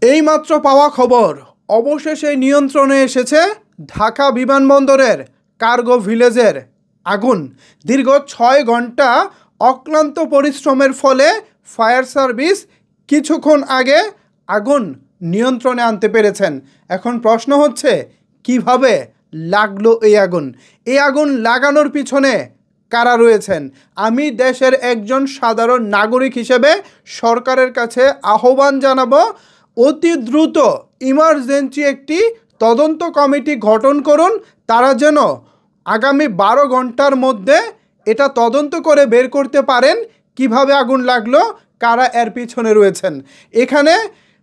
এইমাত্র পাওয়া খবর, অবশেষে নিয়ন্ত্রণে এসেছে ঢাকা বিমানবন্দরের কার্গো ভিলেজের আগুন। দীর্ঘ 6 ঘন্টা অক্লান্ত পরিশ্রমের ফলে ফায়ার সার্ভিস কিছুক্ষণ আগে আগুন নিয়ন্ত্রণে আনতে পেরেছেন। এখন প্রশ্ন হচ্ছে, কিভাবে লাগলো এই আগুন? এই আগুন লাগানোর পিছনে কারা রয়েছেন? আমি দেশের একজন সাধারণ নাগরিক হিসেবে সরকারের কাছে আহ্বান জানাবো, অতি দ্রুত ইমার্জেন্সি একটি তদন্ত কমিটি গঠন করুন। তারা যেন আগামী 12 ঘন্টার মধ্যে এটা তদন্ত করে বের করতে পারেন কিভাবে আগুন লাগলো, কারা এর পিছনে রয়েছেন। এখানে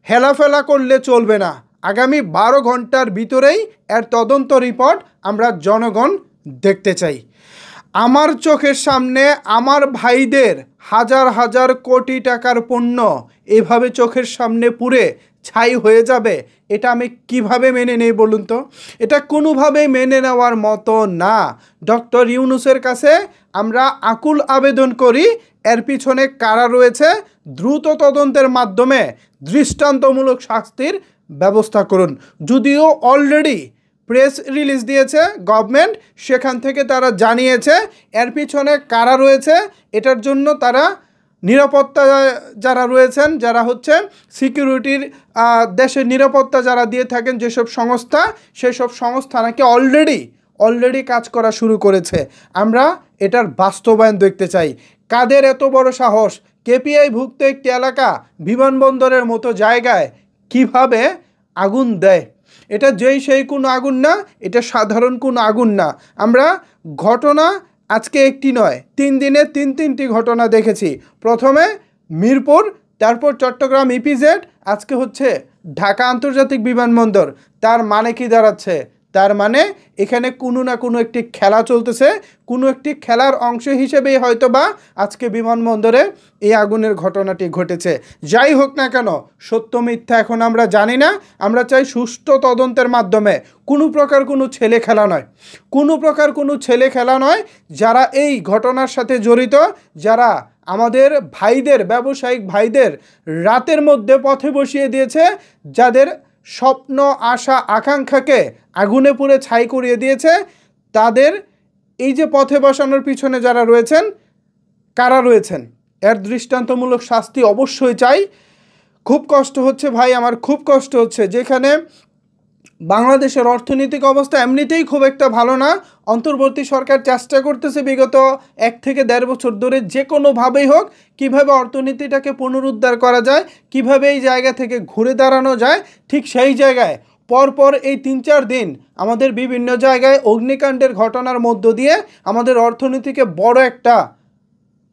হেলাফেলা করলে চলবে না। আগামী 12 ঘন্টার ভিতরেই এর তদন্ত রিপোর্ট আমরা জনগণ দেখতে চাই। আমার চোখের সামনে আমার ভাইদের হাজার হাজার কোটি টাকার পণ্য এভাবে চোখের সামনে পুড়ে ছাই হয়ে যাবে, এটা আমি কিভাবে মেনে নেই বলুন তো? এটা কোনোভাবেই মেনে নেওয়ার মতো না। ডক্টর ইউনূসের কাছে আমরা আকুল আবেদন করি, এর পিছনে কারা রয়েছে দ্রুত তদন্তের মাধ্যমে দৃষ্টান্তমূলক শাস্তির ব্যবস্থা করুন। যদিও অলরেডি প্রেস রিলিজ দিয়েছে গভর্নমেন্ট, সেখান থেকে তারা জানিয়েছে এর পিছনে কারা রয়েছে। এটার জন্য তারা নিরাপত্তা যারা রয়েছেন, যারা হচ্ছে সিকিউরিটির দেশের নিরাপত্তা যারা দিয়ে থাকেন যেসব সংস্থা, সেসব সংস্থা নাকি অলরেডি কাজ করা শুরু করেছে। আমরা এটার বাস্তবায়ন দেখতে চাই। কাদের এত বড় সাহস কেপিআই ভুক্ত একটি এলাকা বিমানবন্দরের মতো জায়গায় কিভাবে আগুন দেয়? এটা যেই সেই কোনো আগুন না, এটা সাধারণ কোনো আগুন না। আমরা ঘটনা আজকে একটি নয়, 3 দিনে 3টি ঘটনা দেখেছি। প্রথমে মিরপুর, তারপর চট্টগ্রাম ইপিজেড, আজকে হচ্ছে ঢাকা আন্তর্জাতিক বিমানবন্দর। তার মানে কি দাঁড়াচ্ছে? তার মানে এখানে কোনো না কোনো একটি খেলা চলতেছে, কোনো একটি খেলার অংশ হিসেবেই হয়তোবা আজকে বিমানবন্দরে এই আগুনের ঘটনাটি ঘটেছে। যাই হোক না কেন, সত্য মিথ্যা এখন আমরা জানি না। আমরা চাই সুষ্ঠু তদন্তের মাধ্যমে, কোনো প্রকার কোনো ছেলে খেলা নয়। যারা এই ঘটনার সাথে জড়িত, যারা আমাদের ভাইদের, ব্যবসায়িক ভাইদের রাতের মধ্যে পথে বসিয়ে দিয়েছে, যাদের স্বপ্ন, আশা, আকাঙ্ক্ষাকে আগুনে পুড়ে ছাই করিয়ে দিয়েছে, তাদের এই যে পথে বসানোর পিছনে যারা রয়েছেন, কারা রয়েছেন, এর দৃষ্টান্তমূলক শাস্তি অবশ্যই চাই। খুব কষ্ট হচ্ছে ভাই, আমার খুব কষ্ট হচ্ছে। যেখানে বাংলাদেশের অর্থনৈতিক অবস্থা এমনিতেই খুব একটা ভালো না, অন্তর্বর্তী সরকার চেষ্টা করতেছে বিগত 1 থেকে 1.5 বছর ধরে যে কোনোভাবেই হোক কিভাবে অর্থনীতিটাকে পুনরুদ্ধার করা যায়, কিভাবে এই জায়গা থেকে ঘুরে দাঁড়ানো যায়। ঠিক সেই জায়গায় পরপর এই 3-4 দিন আমাদের বিভিন্ন জায়গায় অগ্নিকাণ্ডের ঘটনার মধ্য দিয়ে আমাদের অর্থনীতিকে বড় একটা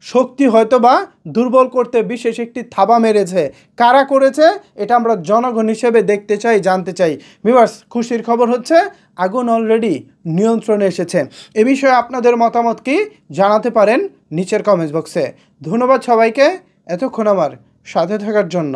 শক্তি হয়তোবা দুর্বল করতে বিশেষ একটি থাবা মেরেছে। কারা করেছে এটা আমরা জনগণ হিসেবে দেখতে চাই, জানতে চাই। ভিউয়ার্স, খুশির খবর হচ্ছে আগুন অলরেডি নিয়ন্ত্রণে এসেছে। এ বিষয়ে আপনাদের মতামত কি জানাতে পারেন নিচের কমেন্টস বক্সে। ধন্যবাদ সবাইকে এতক্ষণ আমার সাথে থাকার জন্য।